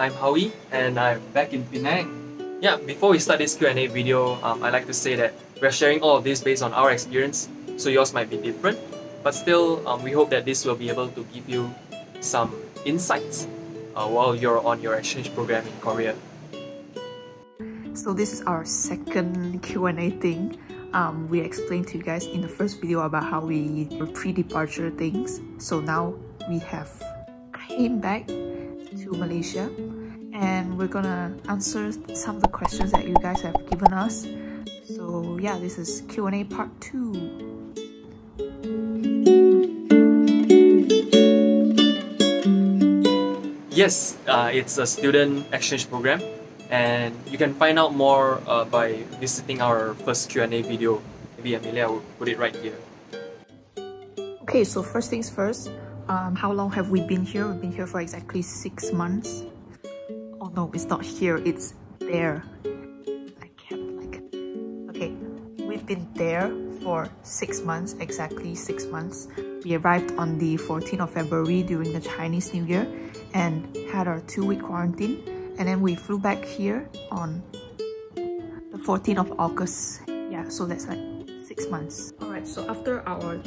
I'm Howie and I'm back in Penang. Yeah, before we start this Q&A video, I'd like to say that we're sharing all of this based on our experience, so yours might be different, but still we hope that this will be able to give you some insights while you're on your exchange program in Korea. So this is our second Q&A thing. We explained to you guys in the first video about how we were pre-departure things. So now we have came back to Malaysia and we're gonna answer some of the questions that you guys have given us. So yeah, this is Q&A part 2. Yes, it's a student exchange program, and you can find out more by visiting our first Q&A video. Maybe Amelia will put it right here. Okay, so first things first, how long have we been here? We've been here for exactly 6 months. Oh no, it's not here, it's there. I can't like it. Okay, we've been there for 6 months, exactly 6 months. We arrived on the 14th of February during the Chinese New Year and had our 2-week quarantine, and then we flew back here on the 14th of August. Yeah, so that's like 6 months. Alright, so after our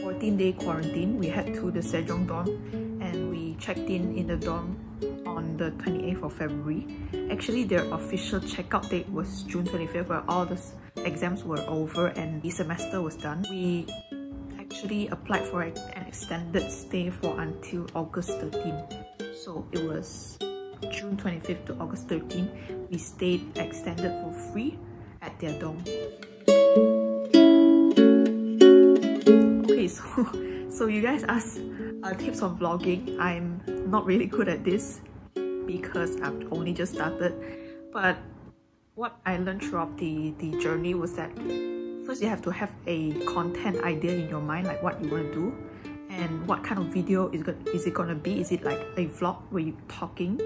14-day quarantine, we head to the Sejong dorm and we checked in the dorm on the 28th of February. Actually, their official checkout date was June 25th, where all the exams were over and the semester was done. We actually applied for an extended stay for until August 13th. So it was June 25th to August 13th. We stayed extended for free at their dorm. Okay, so you guys asked tips on vlogging. I'm not really good at this because I've only just started. But what I learned throughout the journey was that first you have to have a content idea in your mind, like what you want to do and what kind of video is it gonna be. Is it like a vlog where you're talking,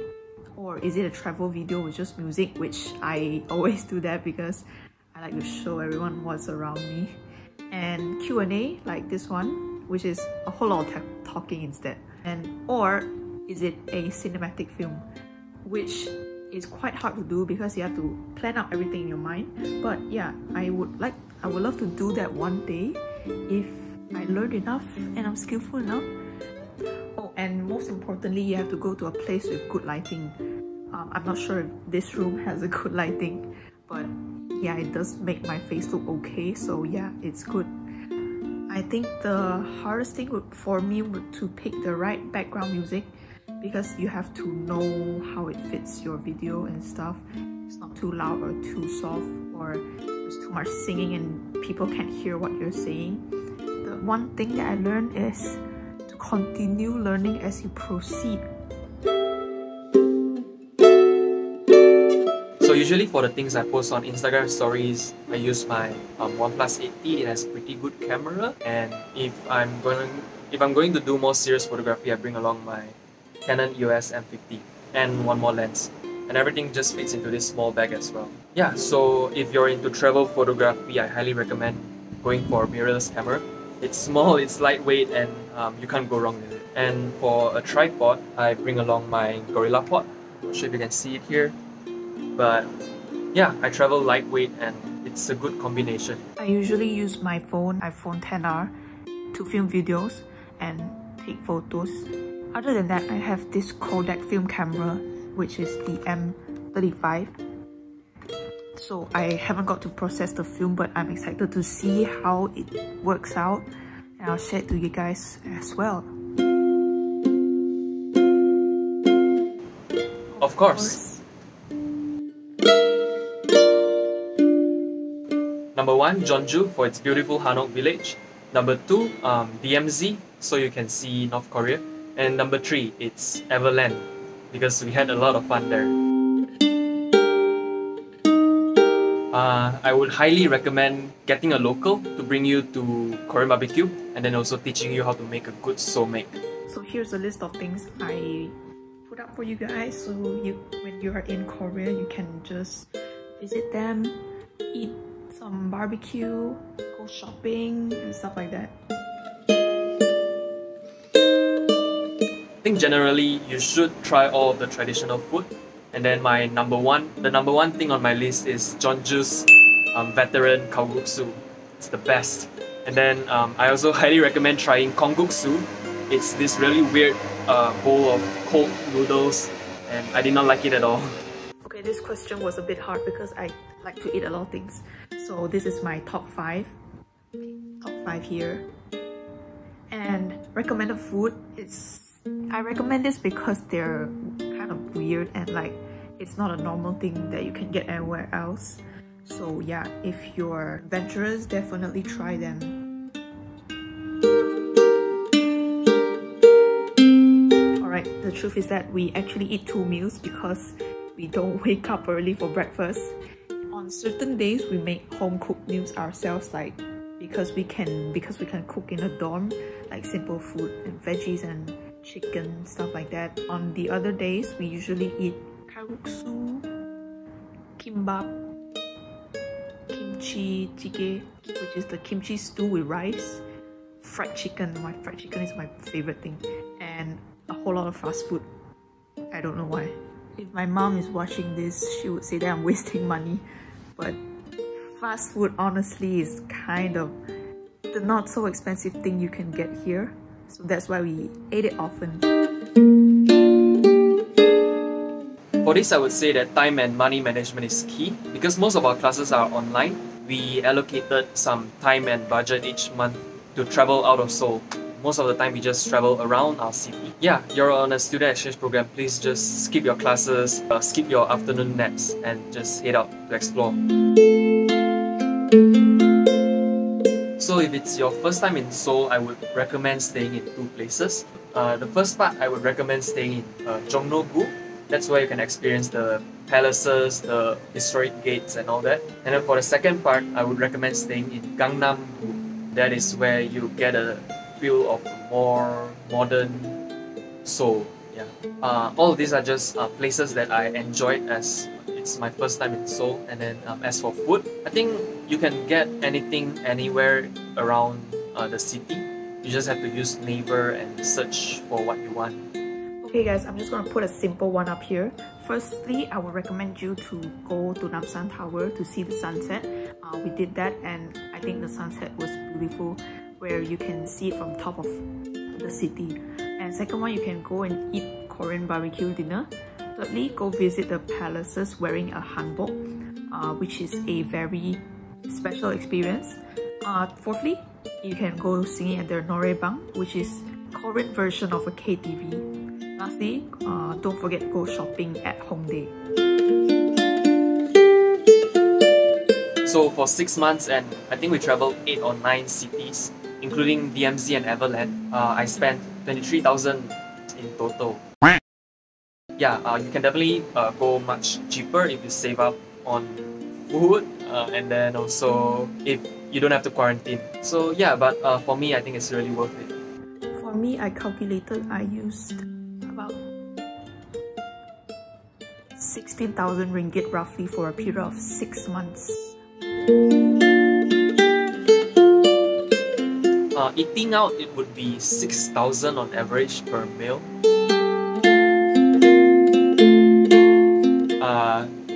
or is it a travel video with just music, which I always do that because I like to show everyone what's around me. And Q&A like this one, which is a whole lot of talking instead. Or is it a cinematic film, which is quite hard to do because you have to plan out everything in your mind. But yeah, I would love to do that one day if I learned enough and I'm skillful enough. Oh, and most importantly, you have to go to a place with good lighting. I'm not sure if this room has a good lighting, but yeah, it does make my face look okay, so yeah, it's good. I think the hardest thing for me would to pick the right background music, because you have to know how it fits your video and stuff. It's not too loud or too soft, or there's too much singing and people can't hear what you're saying. The one thing that I learned is to continue learning as you proceed. So usually for the things I post on Instagram stories, I use my OnePlus 8T. It has a pretty good camera, and if I'm going to do more serious photography, I bring along my Canon EOS M50 and one more lens, and everything just fits into this small bag as well. Yeah, so if you're into travel photography, I highly recommend going for a mirrorless camera. It's small, it's lightweight, and you can't go wrong with it. And for a tripod, I bring along my Gorilla Pod. Not sure if you can see it here, but yeah, I travel lightweight and it's a good combination. I usually use my phone, iPhone XR, to film videos and take photos. Other than that, I have this Kodak film camera, which is the M35. So I haven't got to process the film, but I'm excited to see how it works out, and I'll share it to you guys as well. Of course. Number 1, Jeonju for its beautiful Hanok village. Number 2, DMZ, so you can see North Korea. And number 3, it's Everland, because we had a lot of fun there. I would highly recommend getting a local to bring you to Korean barbecue, and then also teaching you how to make a good soulmake. So here's a list of things I put up for you guys, so when you are in Korea, you can just visit them, eat some barbecue, go shopping and stuff like that. think generally you should try all of the traditional food. And then the number one thing on my list is Jeonju's veteran kalguksu. It's the best. And then I also highly recommend trying kongguksu. It's this really weird bowl of cold noodles, and I did not like it at all. Okay, this question was a bit hard because I like to eat a lot of things. So this is my top 5. Top 5 here. And recommended food, I recommend this because they're kind of weird and like it's not a normal thing that you can get anywhere else. So yeah, if you're adventurous, definitely try them. Alright, the truth is that we actually eat 2 meals because we don't wake up early for breakfast. On certain days, we make home-cooked meals ourselves, like because we can cook in a dorm, like simple food and veggies and chicken, stuff like that. On the other days, we usually eat kalguksu, kimbap, kimchi jjigae, which is the kimchi stew with rice, fried chicken. My fried chicken is my favorite thing, and a whole lot of fast food. I don't know why. If my mom is watching this, she would say that I'm wasting money, but fast food honestly is kind of the not so expensive thing you can get here. So that's why we ate it often. For this, I would say that time and money management is key. Because most of our classes are online, we allocated some time and budget each month to travel out of Seoul. Most of the time, we just travel around our city. Yeah, you're on a student exchange program, please just skip your classes, skip your afternoon naps, and just head out to explore. So if it's your first time in Seoul, I would recommend staying in 2 places. The first part, I would recommend staying in Jongno-gu. That's where you can experience the palaces, the historic gates and all that. And then for the second part, I would recommend staying in Gangnam-gu. That is where you get a feel of a more modern Seoul. Yeah. All of these are just places that I enjoyed as it's my first time in Seoul. And then as for food, I think you can get anything anywhere around the city. You just have to use Naver and search for what you want. Okay guys, I'm just gonna put a simple one up here. Firstly, I would recommend you to go to Namsan Tower to see the sunset. We did that and I think the sunset was beautiful, where you can see it from top of the city. And second one, you can go and eat Korean barbecue dinner. Thirdly, go visit the palaces wearing a hanbok, which is a very special experience. Fourthly, you can go singing at the noraebang, which is Korean version of a KTV. Lastly, don't forget to go shopping at Hongdae. So for 6 months, and I think we traveled 8 or 9 cities, including DMZ and Everland. I spent 23,000 in total. Yeah, you can definitely go much cheaper if you save up on food, and then also if you don't have to quarantine. So yeah, but for me, I think it's really worth it. For me, I calculated I used about 16,000 ringgit roughly for a period of 6 months. Eating out, it would be 6,000 on average per meal.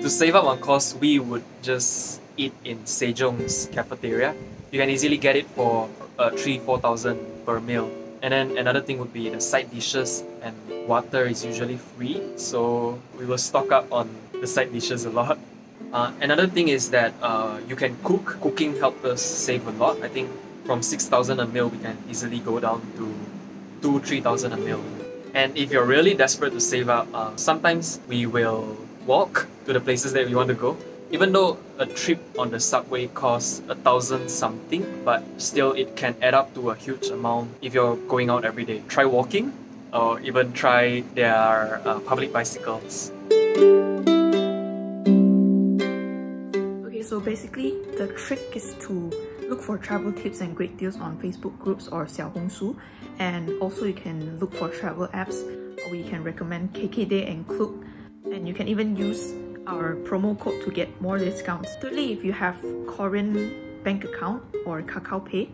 To save up on costs, we would just eat in Sejong's cafeteria. You can easily get it for 3,000-4,000 per meal. And then another thing would be the side dishes, and water is usually free, so we will stock up on the side dishes a lot. Another thing is that you can cook. Cooking helped us save a lot. I think from 6,000 a meal, we can easily go down to 2,000-3,000 a meal. And if you're really desperate to save up, sometimes we will walk to the places that we want to go. Even though a trip on the subway costs 1,000 something, but still it can add up to a huge amount if you're going out every day. Try walking, or even try their public bicycles. Okay, so basically the trick is to look for travel tips and great deals on Facebook groups or Xiaohongshu, and also you can look for travel apps where you can recommend KKday and Klook, and you can even use our promo code to get more discounts. Thirdly, if you have Korean bank account or Kakao Pay,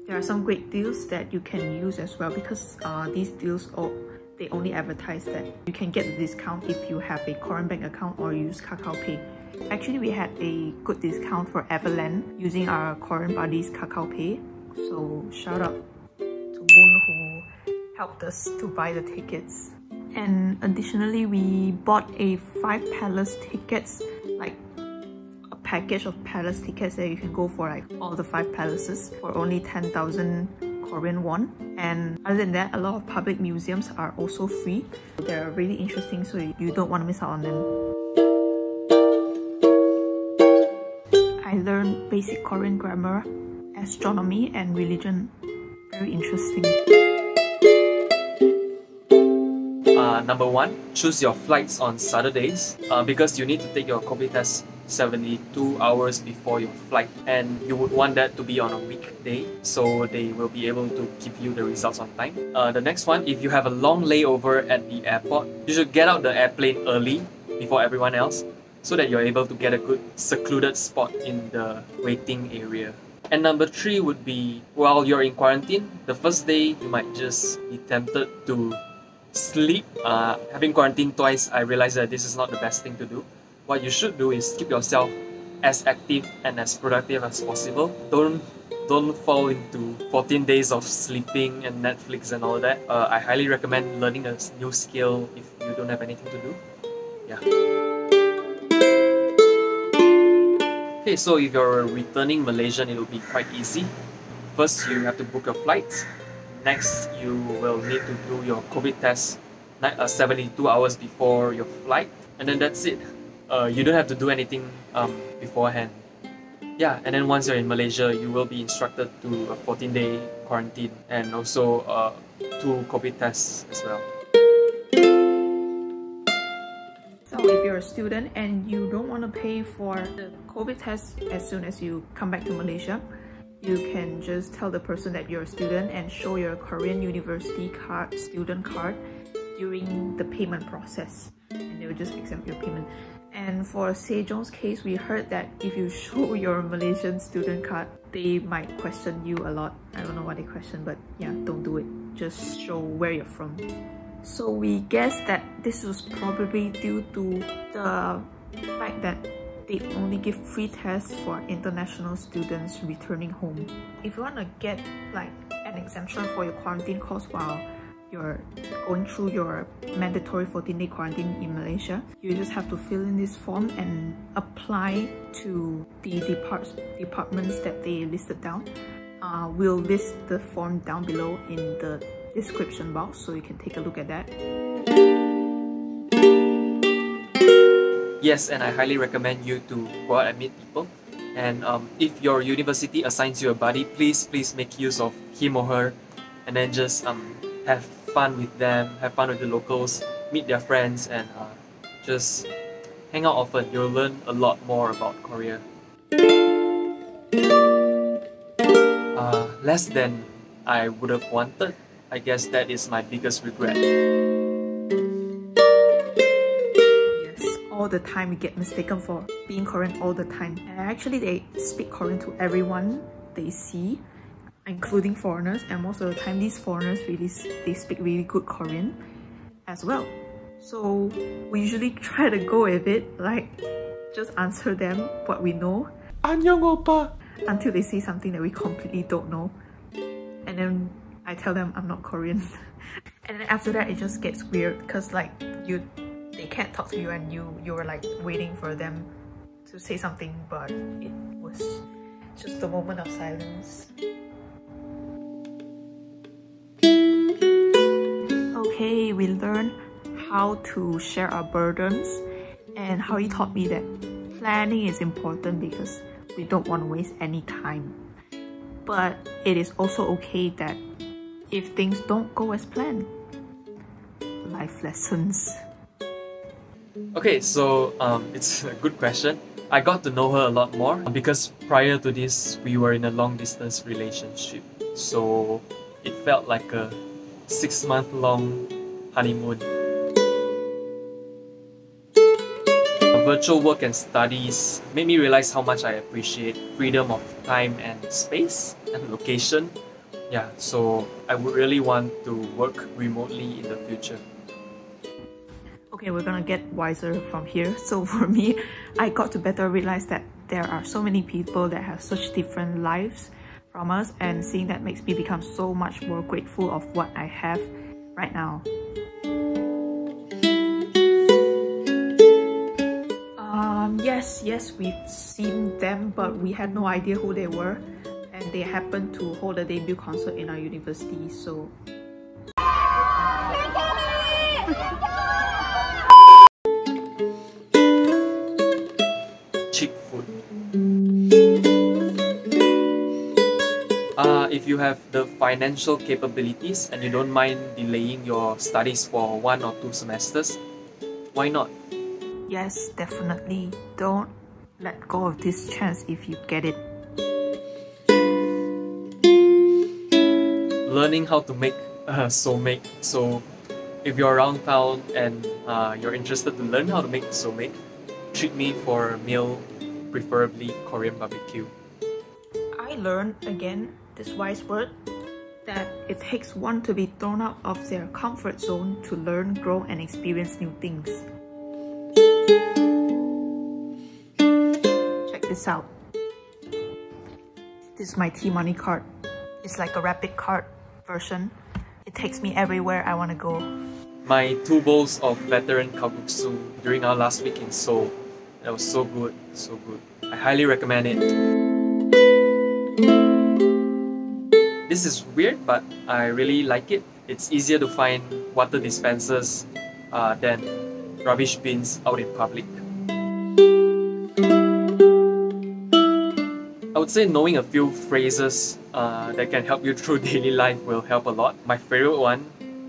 there are some great deals that you can use as well, because these deals they only advertise that you can get the discount if you have a Korean bank account or use Kakao Pay. Actually, we had a good discount for Everland using our Korean buddies Kakao Pay. So shout out to Moon who helped us to buy the tickets. And additionally, we bought a 5 palace tickets, like a package of palace tickets that you can go for like all the 5 palaces for only 10,000 Korean won. And other than that, a lot of public museums are also free. They're really interesting, so you don't want to miss out on them. I learned basic Korean grammar, astronomy and religion. Very interesting. Number 1, choose your flights on Saturdays because you need to take your COVID test 72 hours before your flight, and you would want that to be on a weekday so they will be able to give you the results on time. The next one, if you have a long layover at the airport, you should get out the airplane early before everyone else so that you're able to get a good secluded spot in the waiting area. And number 3 would be, while you're in quarantine, the first day you might just be tempted to sleep. Having quarantined twice, I realized that this is not the best thing to do. What you should do is keep yourself as active and as productive as possible. Don't fall into 14 days of sleeping and Netflix and all that. I highly recommend learning a new skill if you don't have anything to do. Yeah. Okay, so if you're returning Malaysian, it will be quite easy. First, you have to book your flights. Next, you will need to do your COVID test 72 hours before your flight, and then that's it. You don't have to do anything beforehand. Yeah, and then once you're in Malaysia, you will be instructed to a 14-day quarantine and also 2 COVID tests as well. So if you're a student and you don't want to pay for the COVID test as soon as you come back to Malaysia, you can just tell the person that you're a student and show your Korean university card, student card, during the payment process, and they will just exempt your payment. And for Sejong's case, we heard that if you show your Malaysian student card, they might question you a lot. I don't know what they question, but yeah, don't do it. Just show where you're from. So we guess that this was probably due to the fact that they only give free tests for international students returning home. If you want to get like an exemption for your quarantine cost while you're going through your mandatory 14-day quarantine in Malaysia, you just have to fill in this form and apply to the departments that they listed down. We'll list the form down below in the description box so you can take a look at that. Yes, and I highly recommend you to go out and meet people. And if your university assigns you a buddy, please make use of him or her, and then just have fun with them, have fun with the locals, meet their friends, and just hang out often. You'll learn a lot more about Korea. Less than I would have wanted. I guess that is my biggest regret. All the time we get mistaken for being Korean all the time, and actually they speak Korean to everyone they see, including foreigners, and most of the time these foreigners they speak really good Korean as well. So we usually try to go with it, like just answer them what we know. 안녕 오빠. Until they say something that we completely don't know, and then I tell them I'm not Korean. And then after that it just gets weird because like they can't talk to you and you were like waiting for them to say something, but it was just a moment of silence. Okay, we learned how to share our burdens, and how he taught me that planning is important because we don't want to waste any time. But it is also okay that if things don't go as planned. Life lessons. Okay, so it's a good question. I got to know her a lot more because prior to this, we were in a long-distance relationship. So it felt like a 6-month-long honeymoon. Virtual work and studies made me realize how much I appreciate freedom of time and space and location Yeah, so I would really want to work remotely in the future. Okay, we're gonna get wiser from here. So for me, I got to better realize that there are so many people that have such different lives from us, and seeing that makes me become so much more grateful of what I have right now. Yes, we've seen them, but we had no idea who they were, and they happened to hold a debut concert in our university, so... Cheap food. If you have the financial capabilities and you don't mind delaying your studies for 1 or 2 semesters, why not? Yes, definitely. Don't let go of this chance if you get it. Learning how to make soulmate. So if you're around town and you're interested to learn how to make soulmate, treat me for a meal, preferably Korean barbecue. I learned again this wise word that it takes one to be thrown out of their comfort zone to learn, grow, and experience new things. Check this out. This is my T-Money card. It's like a rapid card version. It takes me everywhere I want to go. My 2 bowls of veteran kalguksu during our last week in Seoul. That was so good, so good. I highly recommend it. This is weird, but I really like it. It's easier to find water dispensers than rubbish bins out in public. I would say knowing a few phrases that can help you through daily life will help a lot. My favorite one,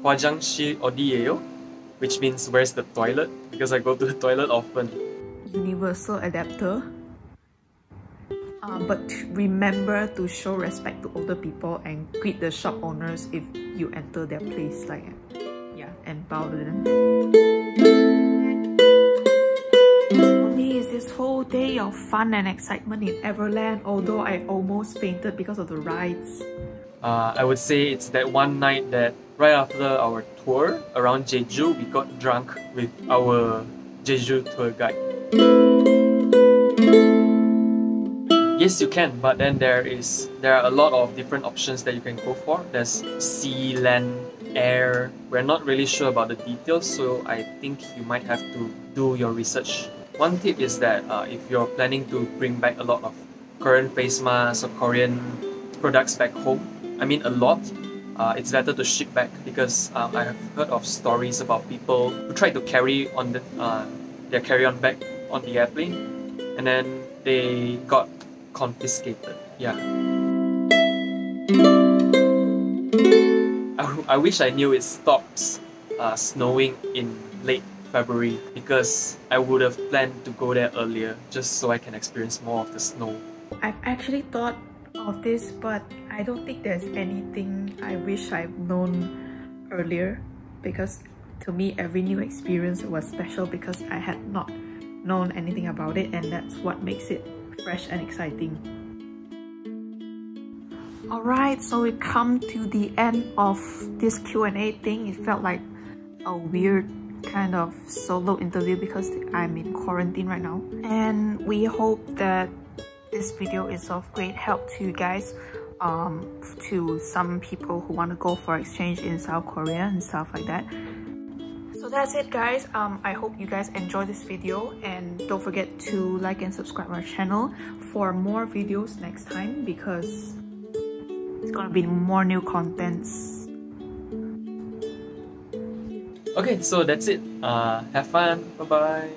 화장실 어디예요? Which means where's the toilet? Because I go to the toilet often. Universal adapter. But remember to show respect to older people and greet the shop owners if you enter their place, like, yeah, and bow to them. For me, it's this whole day of fun and excitement in Everland, although I almost fainted because of the rides. I would say it's that one night that right after our tour around Jeju, we got drunk with our Jeju tour guide. Yes, you can, but then there are a lot of different options that you can go for. There's sea, land, air. We're not really sure about the details, so I think you might have to do your research. One tip is that if you're planning to bring back a lot of Korean face masks or Korean products back home, I mean a lot, it's better to ship back, because I have heard of stories about people who tried to carry on their carry-on bag on the airplane, and then they got confiscated. Yeah. I wish I knew it stops snowing in late February, because I would have planned to go there earlier just so I can experience more of the snow. I've actually thought of this, but I don't think there's anything I wish I've known earlier, because to me every new experience was special because I had not known anything about it, and that's what makes it fresh and exciting. Alright, so we come to the end of this Q&A thing. It felt like a weird kind of solo interview because I'm in quarantine right now, and we hope that this video is of great help to you guys, to some people who want to go for exchange in South Korea and stuff like that. So that's it, guys. I hope you guys enjoyed this video, and don't forget to like and subscribe our channel for more videos next time, because it's gonna be more new contents. Okay, so that's it. Have fun. Bye bye.